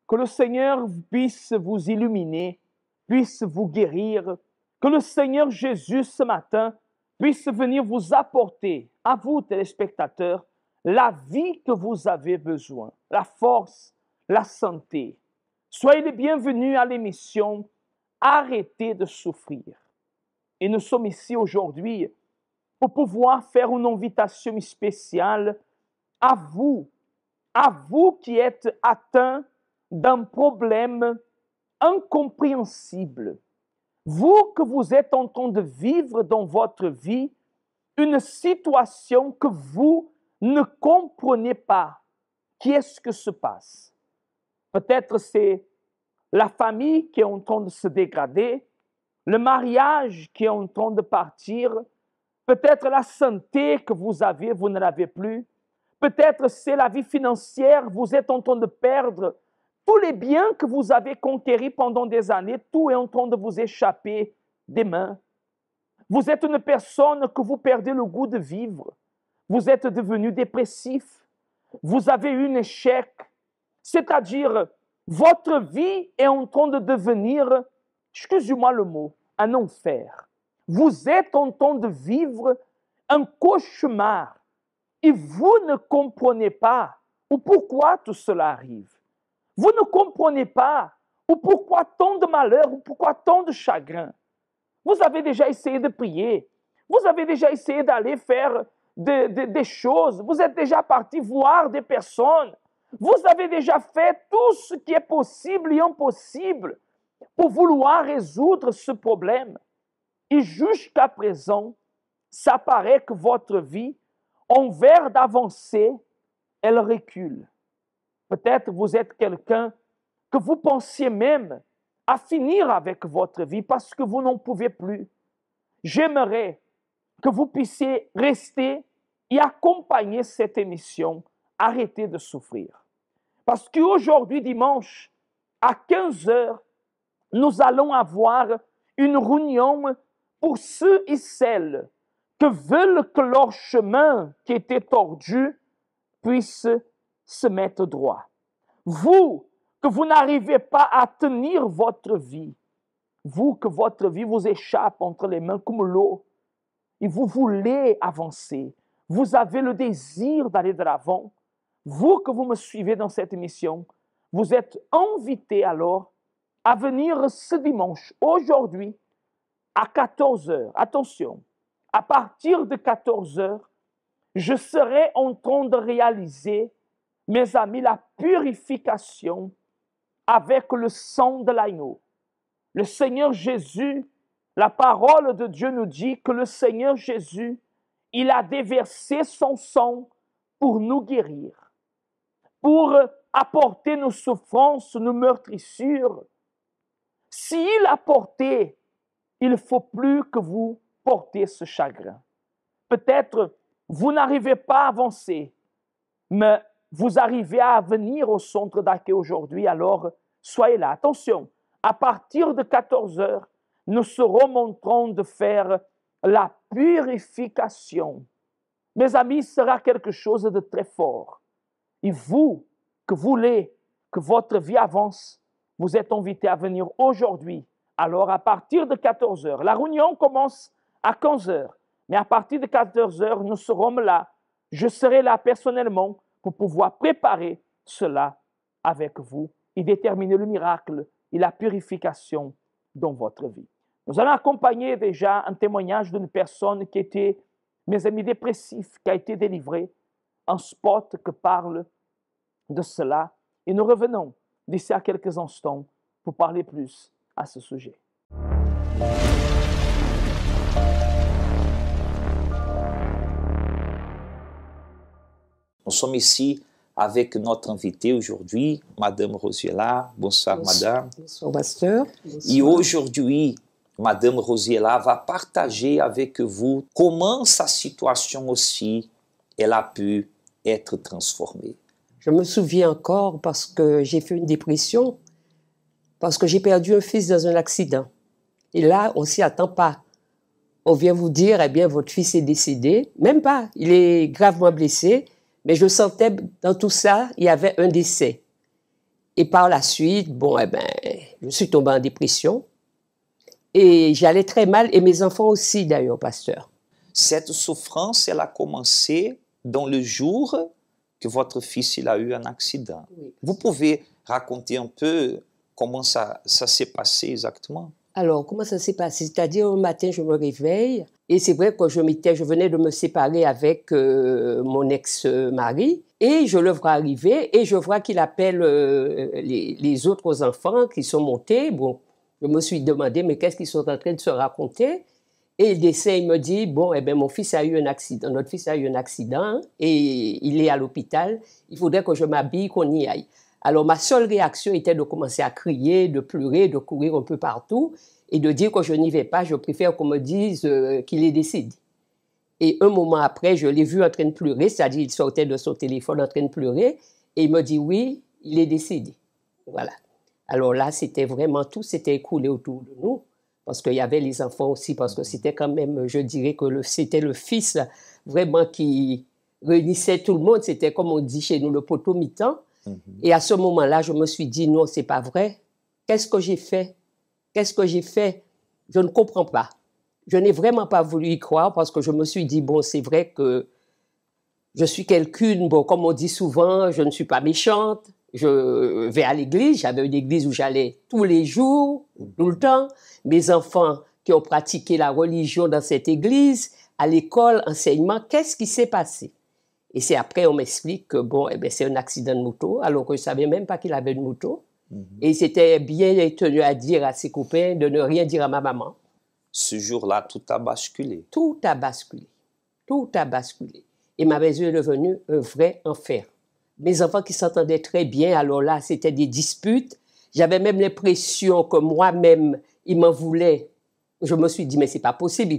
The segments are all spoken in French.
que le Seigneur puisse vous illuminer, puisse vous guérir, que le Seigneur Jésus ce matin puisse venir vous apporter, à vous téléspectateurs, la vie que vous avez besoin, la force, la santé. Soyez les bienvenus à l'émission Arrêtez de souffrir. Et nous sommes ici aujourd'hui pour pouvoir faire une invitation spéciale à vous qui êtes atteints d'un problème incompréhensible. Vous que vous êtes en train de vivre dans votre vie une situation que vous ne comprenez pas. Qu'est-ce que se passe? Peut-être c'est la famille qui est en train de se dégrader, le mariage qui est en train de partir, peut-être la santé que vous aviez, vous ne l'avez plus, peut-être c'est la vie financière, vous êtes en train de perdre tous les biens que vous avez conquéris pendant des années, tout est en train de vous échapper des mains. Vous êtes une personne que vous perdez le goût de vivre, vous êtes devenu dépressif, vous avez eu un échec, c'est-à-dire votre vie est en train de devenir, excusez-moi le mot, un enfer. Vous êtes en train de vivre un cauchemar et vous ne comprenez pas ou pourquoi tout cela arrive. Vous ne comprenez pas ou pourquoi tant de malheur ou pourquoi tant de chagrin. Vous avez déjà essayé de prier, vous avez déjà essayé d'aller faire des choses, vous êtes déjà parti voir des personnes, vous avez déjà fait tout ce qui est possible et impossible pour vouloir résoudre ce problème. Et jusqu'à présent, ça paraît que votre vie, en vue d'avancer, elle recule. Peut-être vous êtes quelqu'un que vous pensiez même à finir avec votre vie parce que vous n'en pouvez plus. J'aimerais que vous puissiez rester et accompagner cette émission. Arrêtez de souffrir. Parce qu'aujourd'hui, dimanche, à 15h, nous allons avoir une réunion pour ceux et celles qui veulent que leur chemin qui était tordu puisse se mettre droit. Vous, que vous n'arrivez pas à tenir votre vie, vous que votre vie vous échappe entre les mains comme l'eau, et vous voulez avancer, vous avez le désir d'aller de l'avant, vous que vous me suivez dans cette émission, vous êtes invités alors à venir ce dimanche, aujourd'hui, à 14h. Attention, à partir de 14h, je serai en train de réaliser, mes amis, la purification avec le sang de l'agneau. Le Seigneur Jésus, la parole de Dieu nous dit que le Seigneur Jésus, il a déversé son sang pour nous guérir, pour apporter nos souffrances, nos meurtrissures. S'il a porté, il ne faut plus que vous portez ce chagrin. Peut-être vous n'arrivez pas à avancer, mais vous arrivez à venir au centre d'accueil aujourd'hui, alors soyez là. Attention, à partir de 14h, nous serons en train de faire la purification. Mes amis, ce sera quelque chose de très fort. Et vous, que voulez que votre vie avance, vous êtes invités à venir aujourd'hui. Alors, à partir de 14h, la réunion commence à 15h, mais à partir de 14h, nous serons là. Je serai là personnellement pour pouvoir préparer cela avec vous et déterminer le miracle et la purification dans votre vie. Nous allons accompagner déjà un témoignage d'une personne qui était, mes amis, dépressif, qui a été délivrée, un spot qui parle de cela. Et nous revenons d'ici à quelques instants pour parler plus à ce sujet. Nous sommes ici avec notre invitée aujourd'hui, Madame Rosiela. Bonsoir, Madame. Bonsoir, pasteur. Et aujourd'hui, Madame Rosiela va partager avec vous comment sa situation aussi, elle a pu être transformée. Je me souviens encore parce que j'ai fait une dépression, parce que j'ai perdu un fils dans un accident. Et là, on ne s'y attend pas. On vient vous dire, eh bien, votre fils est décédé. Même pas, il est gravement blessé. Mais je sentais dans tout ça, il y avait un décès. Et par la suite, bon, eh ben, je suis tombée en dépression. Et j'allais très mal, et mes enfants aussi d'ailleurs, pasteur. Cette souffrance, elle a commencé dans le jour que votre fils il a eu un accident. Oui. Vous pouvez raconter un peu comment ça s'est passé exactement? Alors, comment ça s'est passé? C'est-à-dire, un matin, je me réveille, et c'est vrai que je venais de me séparer avec mon ex-mari, et je le vois arriver, et je vois qu'il appelle les autres enfants qui sont montés. Bon, je me suis demandé, mais qu'est-ce qu'ils sont en train de se raconter? Et il essaie, il me dit, bon, eh bien, mon fils a eu un accident, notre fils a eu un accident, et il est à l'hôpital, il faudrait que je m'habille, qu'on y aille. Alors, ma seule réaction était de commencer à crier, de pleurer, de courir un peu partout et de dire que je n'y vais pas. Je préfère qu'on me dise qu'il est décédé. Et un moment après, je l'ai vu en train de pleurer, c'est-à-dire il sortait de son téléphone en train de pleurer et il me dit oui, il est décédé. Voilà. Alors là, c'était vraiment tout s'était écoulé autour de nous parce qu'il y avait les enfants aussi, parce que c'était quand même, je dirais que c'était le fils vraiment qui réunissait tout le monde. C'était comme on dit chez nous, le poteau mi-temps. Et à ce moment-là, je me suis dit, non, c'est pas vrai. Qu'est-ce que j'ai fait? Qu'est-ce que j'ai fait? Je ne comprends pas. Je n'ai vraiment pas voulu y croire parce que je me suis dit, bon, c'est vrai que je suis quelqu'une, bon, comme on dit souvent, je ne suis pas méchante. Je vais à l'église. J'avais une église où j'allais tous les jours, tout le temps. Mes enfants qui ont pratiqué la religion dans cette église, à l'école, enseignement, qu'est-ce qui s'est passé? Et c'est après, on m'explique que bon, eh bien, c'est un accident de moto, alors que je ne savais même pas qu'il avait une moto. Et il s'était bien tenu à dire à ses copains de ne rien dire à ma maman. Ce jour-là, tout a basculé. Tout a basculé. Tout a basculé. Et ma maison est devenue un vrai enfer. Mes enfants qui s'entendaient très bien, alors là, c'était des disputes. J'avais même l'impression que moi-même, ils m'en voulaient. Je me suis dit, mais c'est pas possible,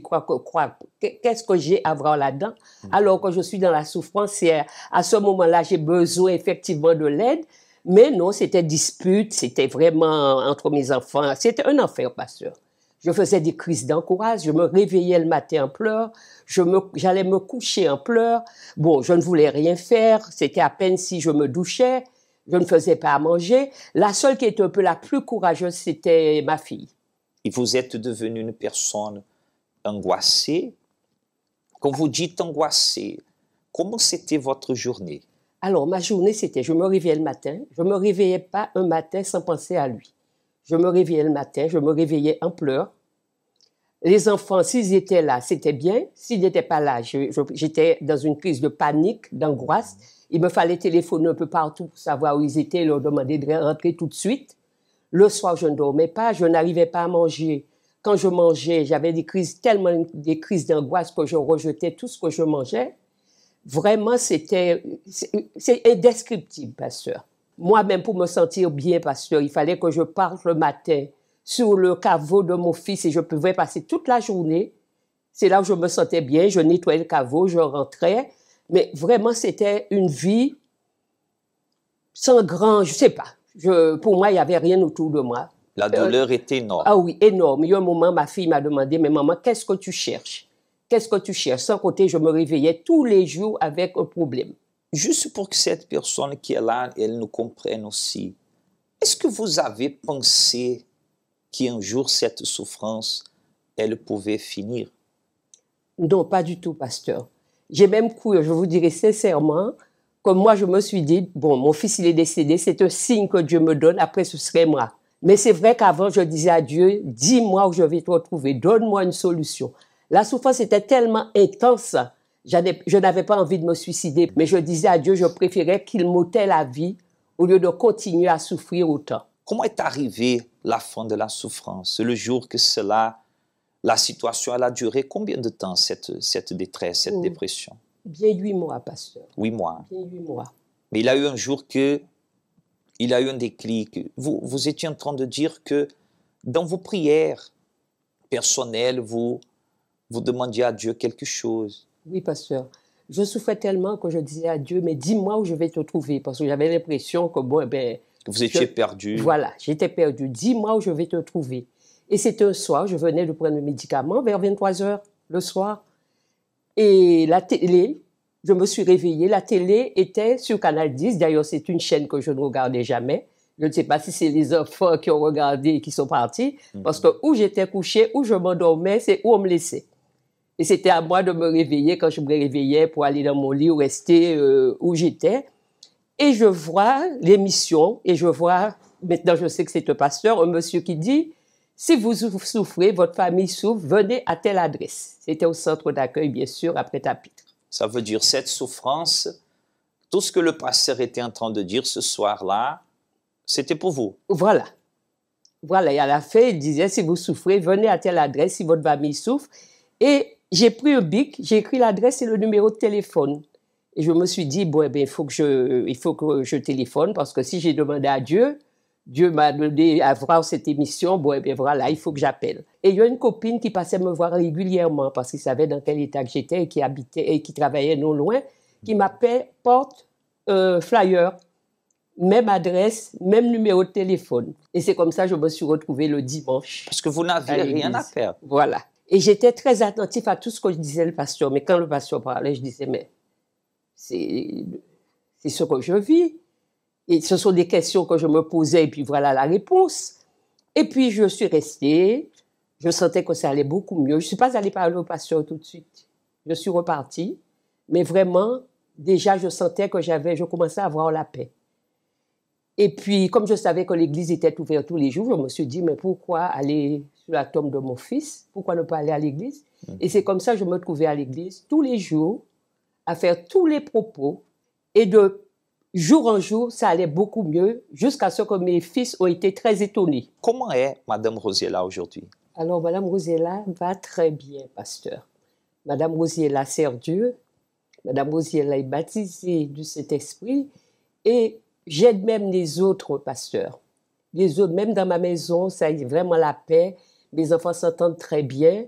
qu'est-ce que j'ai à voir là-dedans? Alors que je suis dans la souffrance, et à ce moment-là, j'ai besoin effectivement de l'aide. Mais non, c'était dispute, c'était vraiment entre mes enfants. C'était un enfer, pasteur. Je faisais des crises d'angoisse, je me réveillais le matin en pleurs, j'allais me coucher en pleurs. Bon, je ne voulais rien faire, c'était à peine si je me douchais, je ne faisais pas à manger. La seule qui était un peu la plus courageuse, c'était ma fille. Et vous êtes devenue une personne angoissée. Quand vous dites angoissée, comment c'était votre journée? Alors, ma journée, c'était, je me réveillais le matin. Je ne me réveillais pas un matin sans penser à lui. Je me réveillais le matin, je me réveillais en pleurs. Les enfants, s'ils étaient là, c'était bien. S'ils n'étaient pas là, j'étais dans une crise de panique, d'angoisse. Il me fallait téléphoner un peu partout pour savoir où ils étaient, leur demander de rentrer tout de suite. Le soir, je ne dormais pas, je n'arrivais pas à manger. Quand je mangeais, j'avais tellement des crises d'angoisse que je rejetais tout ce que je mangeais. Vraiment, c'est indescriptible, pasteur. Moi-même, pour me sentir bien, pasteur, il fallait que je parte le matin sur le caveau de mon fils et je pouvais passer toute la journée. C'est là où je me sentais bien, je nettoyais le caveau, je rentrais. Mais vraiment, c'était une vie sans grand, je ne sais pas. Pour moi, il n'y avait rien autour de moi. La douleur était énorme. Ah oui, énorme. Il y a un moment, ma fille m'a demandé, mais maman, qu'est-ce que tu cherches? Qu'est-ce que tu cherches? Sans compter, je me réveillais tous les jours avec un problème. Juste pour que cette personne qui est là, elle nous comprenne aussi. Est-ce que vous avez pensé qu'un jour, cette souffrance, elle pouvait finir? Non, pas du tout, pasteur. J'ai même cru, je vous dirais sincèrement, comme moi, je me suis dit, bon, mon fils, il est décédé, c'est un signe que Dieu me donne, après ce serait moi. Mais c'est vrai qu'avant, je disais à Dieu, dis-moi où je vais te retrouver, donne-moi une solution. La souffrance était tellement intense, je n'avais pas envie de me suicider, mais je disais à Dieu, je préférais qu'il m'ôtait la vie au lieu de continuer à souffrir autant. Comment est arrivée la fin de la souffrance? Le jour que la situation, elle a duré combien de temps, cette détresse, cette dépression? Bien 8 mois, pasteur. 8 mois. Bien 8 mois. Mais il a eu un jour il a eu un déclic. Vous étiez en train de dire que dans vos prières personnelles, vous demandiez à Dieu quelque chose. Oui, pasteur. Je souffrais tellement que je disais à Dieu, mais dis-moi où je vais te trouver. Parce que j'avais l'impression que, bon, que vous étiez perdu. Voilà, j'étais perdu. Dis-moi où je vais te trouver. Et c'était un soir, je venais de prendre le médicament vers 23h le soir. Et la télé, je me suis réveillée, la télé était sur Canal 10. D'ailleurs, c'est une chaîne que je ne regardais jamais. Je ne sais pas si c'est les enfants qui ont regardé et qui sont partis, parce que où j'étais couchée, où je m'endormais, c'est où on me laissait. Et c'était à moi de me réveiller quand je me réveillais pour aller dans mon lit ou rester où j'étais. Et je vois l'émission, et je vois, maintenant je sais que c'est un pasteur, un monsieur qui dit, si vous souffrez, votre famille souffre, venez à telle adresse. C'était au centre d'accueil, bien sûr, après Tapitre. Ça veut dire cette souffrance, tout ce que le pasteur était en train de dire ce soir-là, c'était pour vous. Voilà. Voilà, et à la fin, il disait, si vous souffrez, venez à telle adresse, si votre famille souffre. Et j'ai pris un bic, j'ai écrit l'adresse et le numéro de téléphone. Et je me suis dit, bon, eh bien, il faut que je téléphone, parce que si j'ai demandé à Dieu, Dieu m'a donné à voir cette émission, bon, eh bien, voilà, il faut que j'appelle. Et il y a une copine qui passait me voir régulièrement, parce qu'il savait dans quel état que j'étais et qui habitait et qui travaillait non loin, qui m'appelait, porte flyer, même adresse, même numéro de téléphone. Et c'est comme ça que je me suis retrouvée le dimanche. Parce que vous n'aviez rien à faire. Voilà. Et j'étais très attentif à tout ce que je disais le pasteur. Mais quand le pasteur parlait, je disais, mais c'est ce que je vis. Et ce sont des questions que je me posais, et puis voilà la réponse. Et puis je suis restée, je sentais que ça allait beaucoup mieux. Je ne suis pas allée parler au pasteur tout de suite. Je suis repartie, mais vraiment, déjà je sentais que je commençais à avoir la paix. Et puis, comme je savais que l'église était ouverte tous les jours, je me suis dit, mais pourquoi aller sur la tombe de mon fils? Pourquoi ne pas aller à l'église? Et c'est comme ça que je me trouvais à l'église tous les jours, à faire tous les propos, et de jour en jour, ça allait beaucoup mieux, jusqu'à ce que mes fils ont été très étonnés. Comment est Madame Rosiella aujourd'hui? Alors, Madame Rosiella va très bien, pasteur. Madame Rosiella sert Dieu. Madame Rosiella est baptisée du Saint-Esprit. Et j'aide même les autres pasteurs. Les autres, même dans ma maison, ça a vraiment la paix. Mes enfants s'entendent très bien.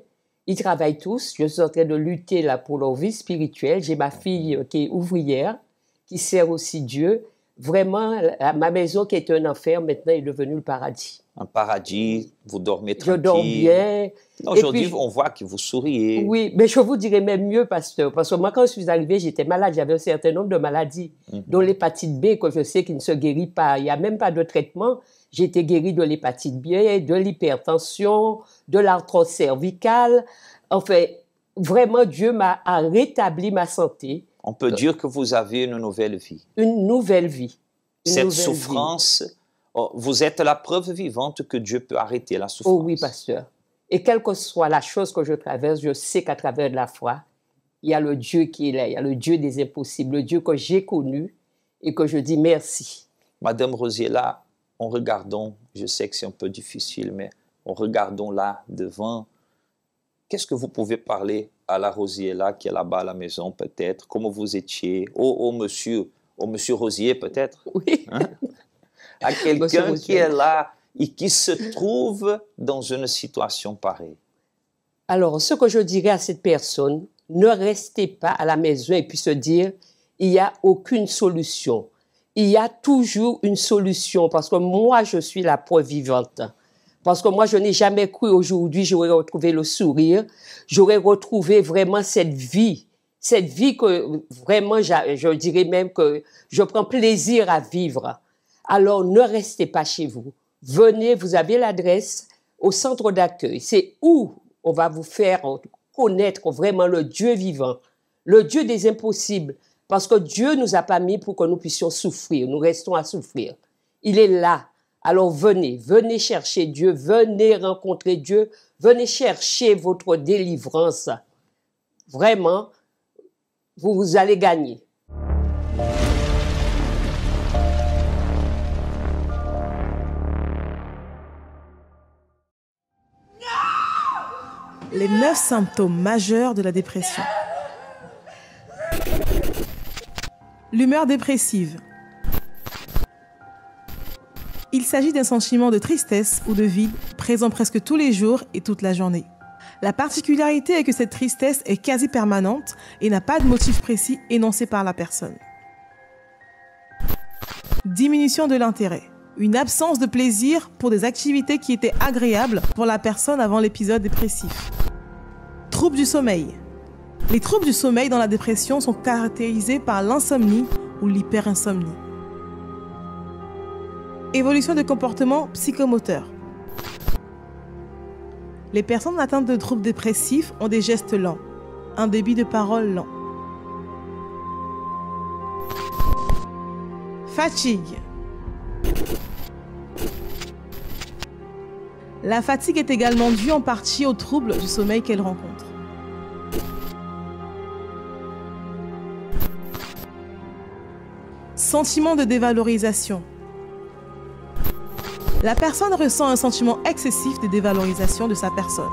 Ils travaillent tous. Je suis en train de lutter là pour leur vie spirituelle. J'ai ma fille qui est ouvrière, qui sert aussi Dieu. Vraiment, ma maison qui était un enfer, maintenant est devenue le paradis. Un paradis, vous dormez tranquille. Je dors bien. Aujourd'hui, on voit que vous souriez. Oui, mais je vous dirais même mieux, pasteur, parce que moi, quand je suis arrivée, j'étais malade. J'avais un certain nombre de maladies, dont l'hépatite B, que je sais qu'il ne se guérit pas. Il n'y a même pas de traitement. J'ai été guérie de l'hépatite B, de l'hypertension, de l'arthrose cervicale. Enfin, vraiment, Dieu m'a rétabli ma santé. On peut dire que vous avez une nouvelle vie. Une nouvelle vie. Cette souffrance, vous êtes la preuve vivante que Dieu peut arrêter la souffrance. Oh oui, pasteur. Et quelle que soit la chose que je traverse, je sais qu'à travers de la foi, il y a le Dieu qui est là, il y a le Dieu des impossibles, le Dieu que j'ai connu et que je dis merci. Madame Rosiella, en regardant, je sais que c'est un peu difficile, mais en regardant là devant, qu'est-ce que vous pouvez parler à la Rosiella qui est là-bas à la maison peut-être? Comment vous étiez? Au monsieur Rosier peut-être? Oui. Hein? À quelqu'un qui est là et qui se trouve dans une situation pareille. Alors, ce que je dirais à cette personne, ne restez pas à la maison et puis se dire, il n'y a aucune solution. Il y a toujours une solution parce que moi, je suis la preuve vivante. Parce que moi, je n'ai jamais cru aujourd'hui, j'aurais retrouvé le sourire, j'aurais retrouvé vraiment cette vie que vraiment, je dirais même que je prends plaisir à vivre. Alors, ne restez pas chez vous. Venez, vous avez l'adresse au centre d'accueil. C'est où on va vous faire connaître vraiment le Dieu vivant, le Dieu des impossibles. Parce que Dieu ne nous a pas mis pour que nous puissions souffrir. Nous restons à souffrir. Il est là. Alors venez chercher Dieu, venez rencontrer Dieu, venez chercher votre délivrance. Vraiment, vous allez gagner. Les 9 symptômes majeurs de la dépression. L'humeur dépressive. Il s'agit d'un sentiment de tristesse ou de vide présent presque tous les jours et toute la journée. La particularité est que cette tristesse est quasi permanente et n'a pas de motif précis énoncé par la personne. Diminution de l'intérêt. Une absence de plaisir pour des activités qui étaient agréables pour la personne avant l'épisode dépressif. Troubles du sommeil. Les troubles du sommeil dans la dépression sont caractérisés par l'insomnie ou l'hyperinsomnie. Évolution de comportement psychomoteur. Les personnes atteintes de troubles dépressifs ont des gestes lents, un débit de parole lent. Fatigue. La fatigue est également due en partie aux troubles du sommeil qu'elle rencontre. Sentiment de dévalorisation. La personne ressent un sentiment excessif de dévalorisation de sa personne,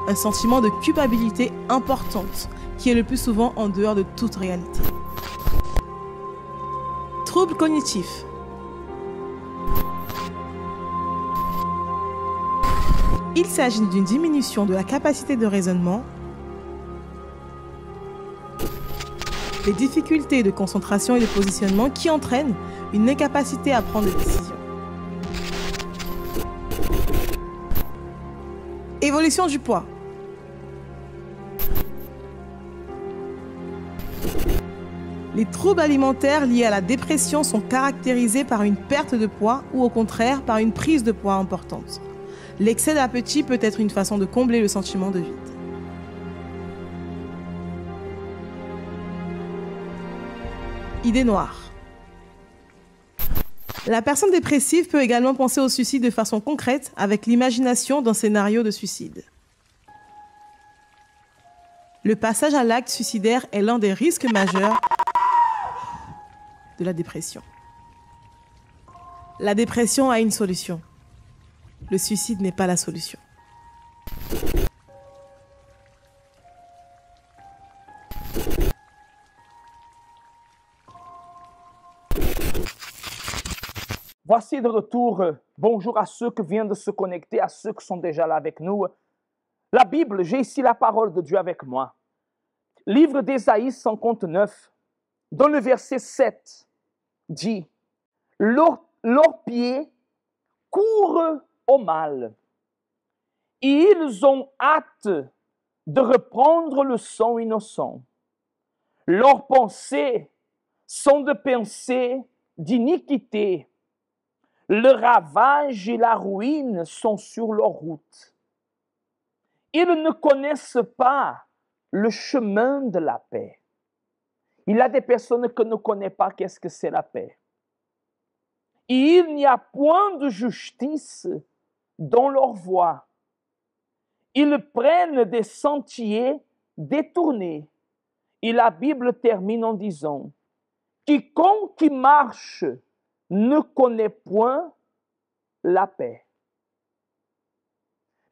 un sentiment de culpabilité importante qui est le plus souvent en dehors de toute réalité. Troubles cognitifs. Il s'agit d'une diminution de la capacité de raisonnement, des difficultés de concentration et de positionnement qui entraînent une incapacité à prendre des décisions. Évolution du poids. Les troubles alimentaires liés à la dépression sont caractérisés par une perte de poids ou au contraire par une prise de poids importante. L'excès d'appétit peut être une façon de combler le sentiment de vide. Idée noire. La personne dépressive peut également penser au suicide de façon concrète avec l'imagination d'un scénario de suicide. Le passage à l'acte suicidaire est l'un des risques majeurs de la dépression. La dépression a une solution. Le suicide n'est pas la solution. Voici de retour. Bonjour à ceux qui viennent de se connecter, à ceux qui sont déjà là avec nous. La Bible, j'ai ici la parole de Dieu avec moi. Livre d'Ésaïe 59, dans le verset 7, dit « Leurs pieds courent au mal. Et ils ont hâte de reprendre le sang innocent. Leurs pensées sont de pensées d'iniquité. Le ravage et la ruine sont sur leur route. Ils ne connaissent pas le chemin de la paix. » Il y a des personnes qui ne connaissent pas qu'est-ce que c'est la paix. Et il n'y a point de justice dans leur voie. Ils prennent des sentiers détournés. Et la Bible termine en disant « Quiconque qui marche ne connaît point la paix. »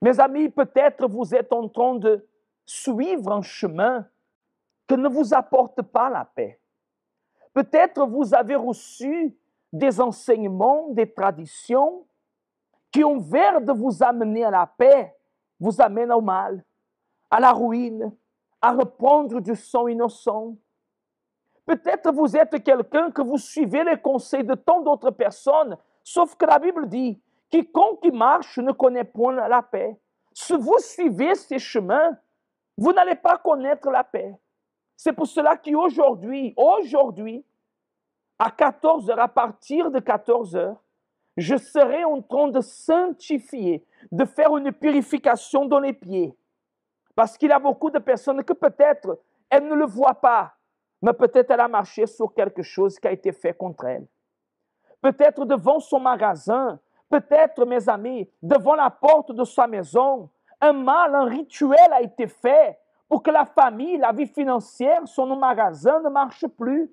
Mes amis, peut-être vous êtes en train de suivre un chemin qui ne vous apporte pas la paix. Peut-être vous avez reçu des enseignements, des traditions qui, en vue de vous amener à la paix, vous amènent au mal, à la ruine, à reprendre du sang innocent. Peut-être vous êtes quelqu'un que vous suivez les conseils de tant d'autres personnes, sauf que la Bible dit « Quiconque qui marche ne connaît point la paix ». Si vous suivez ces chemins, vous n'allez pas connaître la paix. C'est pour cela qu'aujourd'hui, à 14h, à partir de 14h, je serai en train de sanctifier, de faire une purification dans les pieds. Parce qu'il y a beaucoup de personnes que peut-être, elles ne le voient pas, mais peut-être elle a marché sur quelque chose qui a été fait contre elle. Peut-être devant son magasin, peut-être, mes amis, devant la porte de sa maison, un mal, un rituel a été fait pour que la famille, la vie financière, son magasin ne marche plus.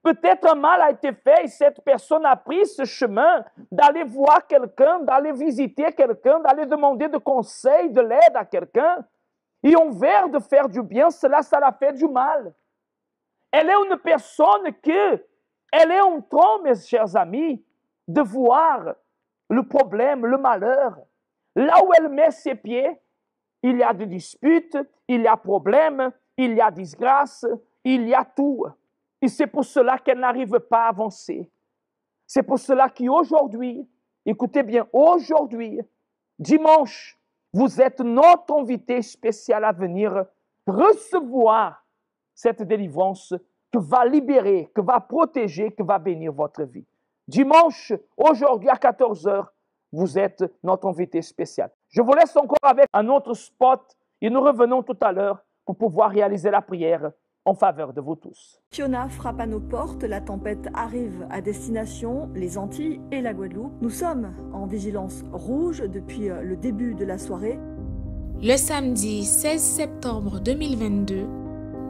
Peut-être un mal a été fait et cette personne a pris ce chemin d'aller voir quelqu'un, d'aller visiter quelqu'un, d'aller demander de conseils, de l'aide à quelqu'un. Et en vue de faire du bien, ça l'a fait du mal. Elle est une personne elle est en train, mes chers amis, de voir le problème, le malheur. Là où elle met ses pieds, il y a des disputes, il y a problème, il y a disgrâce, il y a tout. Et c'est pour cela qu'elle n'arrive pas à avancer. C'est pour cela qu'aujourd'hui, écoutez bien, aujourd'hui, dimanche, vous êtes notre invité spécial à venir recevoir cette délivrance que va libérer, que va protéger, que va bénir votre vie. dimanche, aujourd'hui à 14 h, vous êtes notre invité spécial. Je vous laisse encore avec un autre spot et nous revenons tout à l'heure pour pouvoir réaliser la prière en faveur de vous tous. Fiona frappe à nos portes, la tempête arrive à destination, les Antilles et la Guadeloupe. Nous sommes en vigilance rouge depuis le début de la soirée. Le samedi 16 septembre 2022,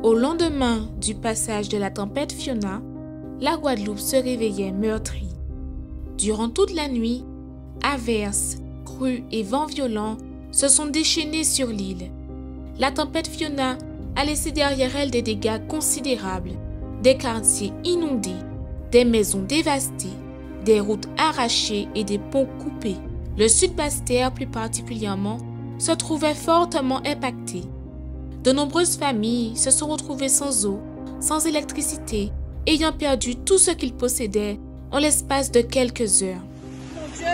au lendemain du passage de la tempête Fiona, la Guadeloupe se réveillait meurtrie. Durant toute la nuit, averses, crues et vents violents se sont déchaînés sur l'île. La tempête Fiona a laissé derrière elle des dégâts considérables, des quartiers inondés, des maisons dévastées, des routes arrachées et des ponts coupés. Le sud Basse-Terre, plus particulièrement, se trouvait fortement impacté. De nombreuses familles se sont retrouvées sans eau, sans électricité, ayant perdu tout ce qu'ils possédaient en l'espace de quelques heures. Mon Dieu,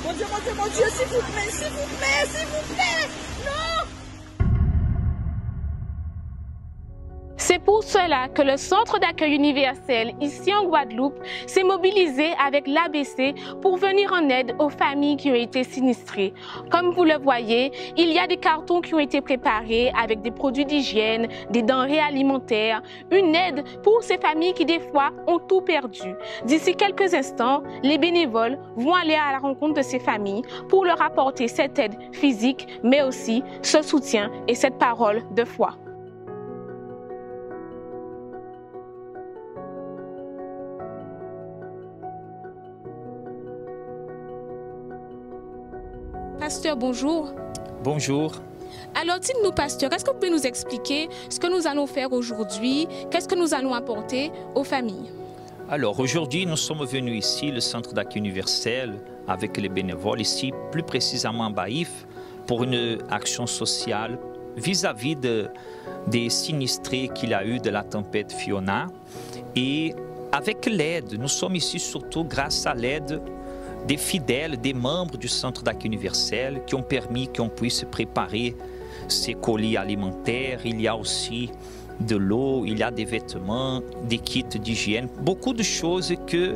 mon Dieu, mon Dieu, mon Dieu, s'il vous plaît, s'il vous plaît, s'il vous plaît, non! C'est pour cela que le Centre d'accueil universel ici en Guadeloupe s'est mobilisé avec l'ABC pour venir en aide aux familles qui ont été sinistrées. Comme vous le voyez, il y a des cartons qui ont été préparés avec des produits d'hygiène, des denrées alimentaires, une aide pour ces familles qui des fois ont tout perdu. D'ici quelques instants, les bénévoles vont aller à la rencontre de ces familles pour leur apporter cette aide physique, mais aussi ce soutien et cette parole de foi. Pasteur, bonjour. Bonjour. Alors, dites-nous, pasteur, est-ce que vous pouvez nous expliquer ce que nous allons faire aujourd'hui? Qu'est-ce que nous allons apporter aux familles? Alors, aujourd'hui, nous sommes venus ici, le Centre d'accueil universel, avec les bénévoles ici, plus précisément à Baïf, pour une action sociale vis-à-vis des sinistrés qu'il a eu de la tempête Fiona. Et avec l'aide, nous sommes ici surtout grâce à l'aide des fidèles, des membres du Centre d'accueil universel qui ont permis qu'on puisse préparer ces colis alimentaires. Il y a aussi de l'eau, il y a des vêtements, des kits d'hygiène, beaucoup de choses que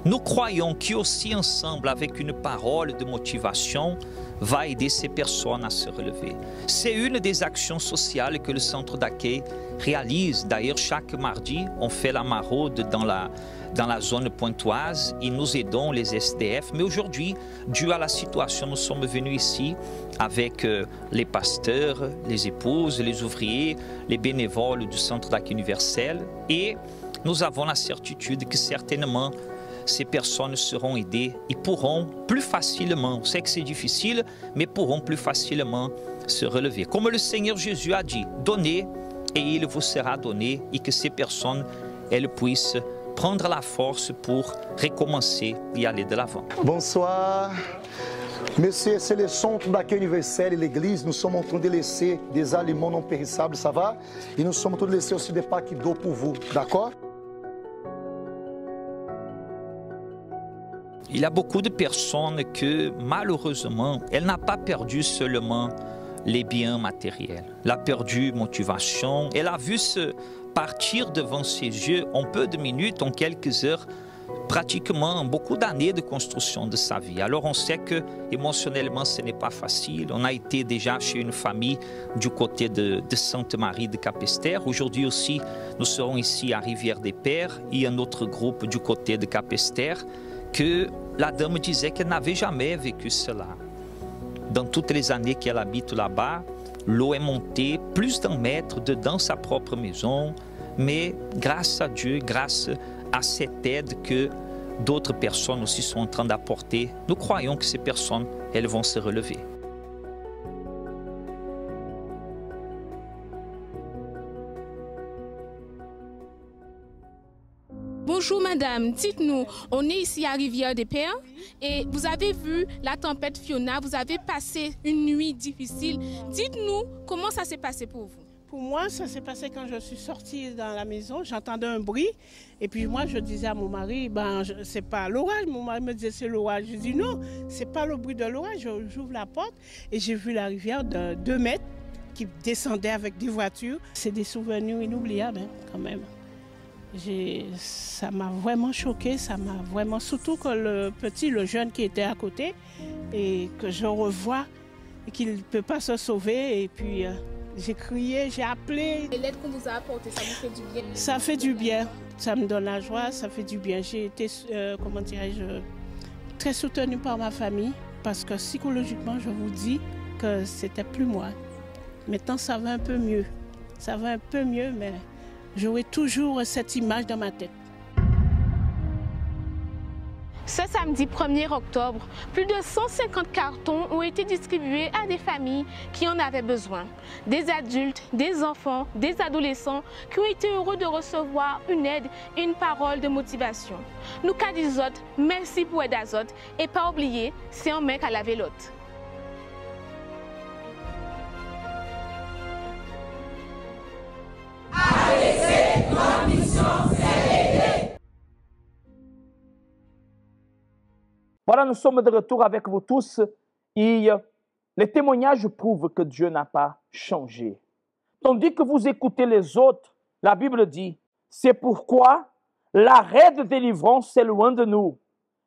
nous croyons qui aussi ensemble, avec une parole de motivation, va aider ces personnes à se relever. C'est une des actions sociales que le Centre d'accueil réalise. D'ailleurs, chaque mardi, on fait la maraude dans la zone pointoise et nous aidons les SDF. Mais aujourd'hui, dû à la situation, nous sommes venus ici avec les pasteurs, les épouses, les ouvriers, les bénévoles du Centre d'accueil universel. Et nous avons la certitude que certainement, ces personnes seront aidées et pourront plus facilement, on sait que c'est difficile, mais pourront plus facilement se relever. Comme le Seigneur Jésus a dit, donnez et il vous sera donné, et que ces personnes, elles puissent prendre la force pour recommencer et aller de l'avant. Bonsoir. Monsieur, c'est le Centre d'accueil universel et l'église. Nous sommes en train de laisser des aliments non périssables, ça va? Et nous sommes en train de laisser aussi des paquets d'eau pour vous, d'accord? Il y a beaucoup de personnes que, malheureusement, elles n'ont pas perdu seulement les biens matériels. Elle a perdu motivation, elle a vu se partir devant ses yeux en peu de minutes, en quelques heures, pratiquement beaucoup d'années de construction de sa vie. Alors on sait que émotionnellement ce n'est pas facile. On a été déjà chez une famille du côté de Sainte-Marie de Capesterre. Aujourd'hui aussi, nous serons ici à Rivière-des-Pères et un autre groupe du côté de Capesterre, que la dame disait qu'elle n'avait jamais vécu cela. Dans toutes les années qu'elle habite là-bas, l'eau est montée plus d'1 mètre dedans sa propre maison, mais grâce à Dieu, grâce à cette aide que d'autres personnes aussi sont en train d'apporter, nous croyons que ces personnes, elles vont se relever. Bonjour madame, dites-nous, on est ici à Rivière-des-Pères et vous avez vu la tempête Fiona, vous avez passé une nuit difficile. Dites-nous comment ça s'est passé pour vous. Pour moi, ça s'est passé quand je suis sortie dans la maison, j'entendais un bruit et puis moi je disais à mon mari, c'est pas l'orage. Mon mari me disait c'est l'orage. Je dis non, c'est pas le bruit de l'orage. J'ouvre la porte et j'ai vu la rivière de 2 mètres qui descendait avec des voitures. C'est des souvenirs inoubliables quand même. Ça m'a vraiment choquée, ça m'a vraiment... Surtout que le jeune qui était à côté, et que je revois, et qu'il ne peut pas se sauver, et puis j'ai crié, j'ai appelé. Et l'aide qu'on vous a apportée, ça vous fait du bien? Ça fait du bien, ça me donne la joie, ça fait du bien. J'ai été, comment dirais-je, très soutenue par ma famille, parce que psychologiquement, je vous dis que c'était plus moi. Maintenant, ça va un peu mieux. Ça va un peu mieux, mais j'aurai toujours cette image dans ma tête. Ce samedi 1er octobre, plus de 150 cartons ont été distribués à des familles qui en avaient besoin. Des adultes, des enfants, des adolescents qui ont été heureux de recevoir une aide et une parole de motivation. Nous, Kadizot, merci pour Aide Azot et pas oublier, c'est un mec à laver l'autre. Voilà, nous sommes de retour avec vous tous et les témoignages prouvent que Dieu n'a pas changé. Tandis que vous écoutez les autres, la Bible dit, c'est pourquoi l'arrêt de délivrance est loin de nous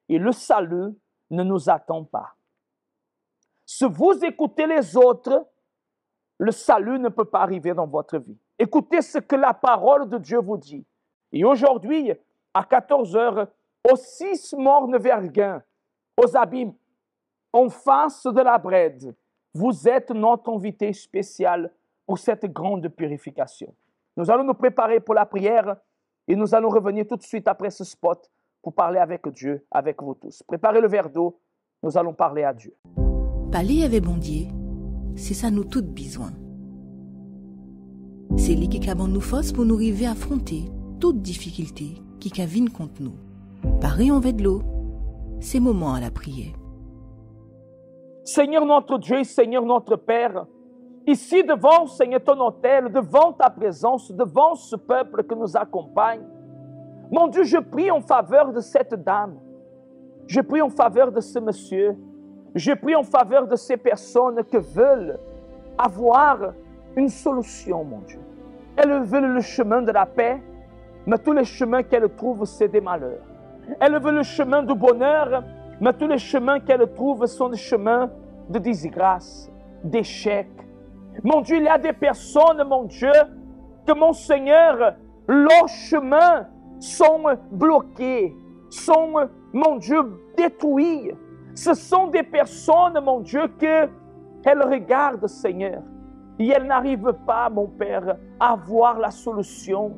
et le salut ne nous attend pas. Si vous écoutez les autres, le salut ne peut pas arriver dans votre vie. Écoutez ce que la parole de Dieu vous dit. Et aujourd'hui, à 14 heures, au 6 Morne-Verguin, aux Abîmes, en face de la Brède, vous êtes notre invité spécial pour cette grande purification. Nous allons nous préparer pour la prière et nous allons revenir tout de suite après ce spot pour parler avec Dieu, avec vous tous. Préparez le verre d'eau, nous allons parler à Dieu. Parler avec bon Dieu, c'est ça nous toutes besoin. C'est lui qui a nous force pour nous arriver à affronter toute difficulté qui viennent contre nous. Pareil en de l'eau, c'est moment à la prière. Seigneur notre Dieu, Seigneur notre Père, ici devant, Seigneur, ton autel, devant ta présence, devant ce peuple que nous accompagne, mon Dieu, je prie en faveur de cette dame. Je prie en faveur de ce monsieur. Je prie en faveur de ces personnes qui veulent avoir une solution, mon Dieu. Elles veulent le chemin de la paix, mais tous les chemins qu'elles trouvent, c'est des malheurs. Elles veulent le chemin du bonheur, mais tous les chemins qu'elles trouvent sont des chemins de disgrâce, d'échec. Mon Dieu, il y a des personnes, mon Dieu, que mon Seigneur, leurs chemins sont bloqués, sont, mon Dieu, détruits. Ce sont des personnes, mon Dieu, qu'elles regardent, Seigneur, et elles n'arrivent pas, mon Père, à voir la solution.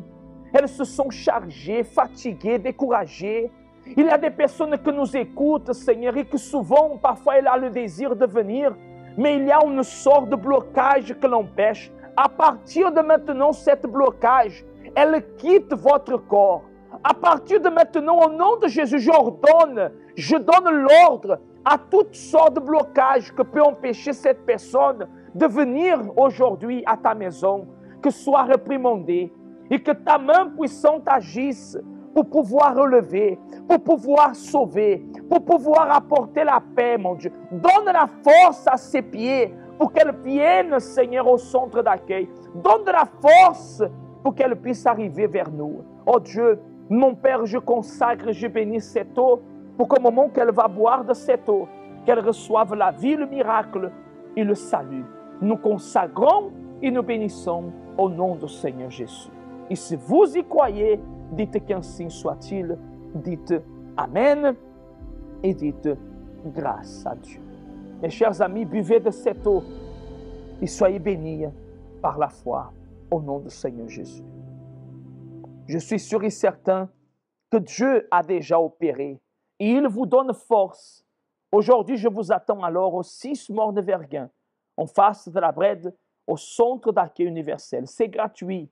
Elles se sont chargées, fatiguées, découragées. Il y a des personnes qui nous écoutent, Seigneur, et que souvent, parfois, elles ont le désir de venir, mais il y a une sorte de blocage que l'empêche. À partir de maintenant, cet blocage, elle quitte votre corps. À partir de maintenant, au nom de Jésus, je donne l'ordre à toutes sortes de blocages que peut empêcher cette personne de venir aujourd'hui à ta maison, que soit réprimandée et que ta main puissante agisse pour pouvoir relever, pour pouvoir sauver, pour pouvoir apporter la paix, mon Dieu. Donne la force à ses pieds pour qu'elle vienne, Seigneur, au centre d'accueil. Donne de la force pour qu'elle puisse arriver vers nous. Oh Dieu, mon Père, je consacre, je bénis cette eau pour qu'au moment qu'elle va boire de cette eau, qu'elle reçoive la vie, le miracle et le salut. Nous consacrons et nous bénissons au nom du Seigneur Jésus. Et si vous y croyez, dites qu'ainsi soit-il, dites Amen et dites grâce à Dieu. Mes chers amis, buvez de cette eau et soyez bénis par la foi au nom du Seigneur Jésus. Je suis sûr et certain que Dieu a déjà opéré et il vous donne force. Aujourd'hui, je vous attends alors au 6 Morne-Verguin, en face de la Brède, au centre d'accueil universel. C'est gratuit.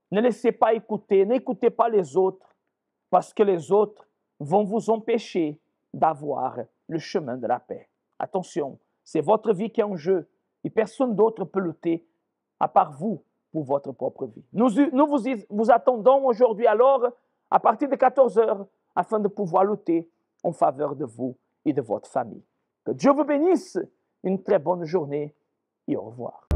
Ne laissez pas écouter, n'écoutez pas les autres, parce que les autres vont vous empêcher d'avoir le chemin de la paix. Attention, c'est votre vie qui est en jeu et personne d'autre peut lutter à part vous pour votre propre vie. Nous vous attendons aujourd'hui alors à partir de 14 heures afin de pouvoir lutter en faveur de vous et de votre famille. Que Dieu vous bénisse, une très bonne journée et au revoir.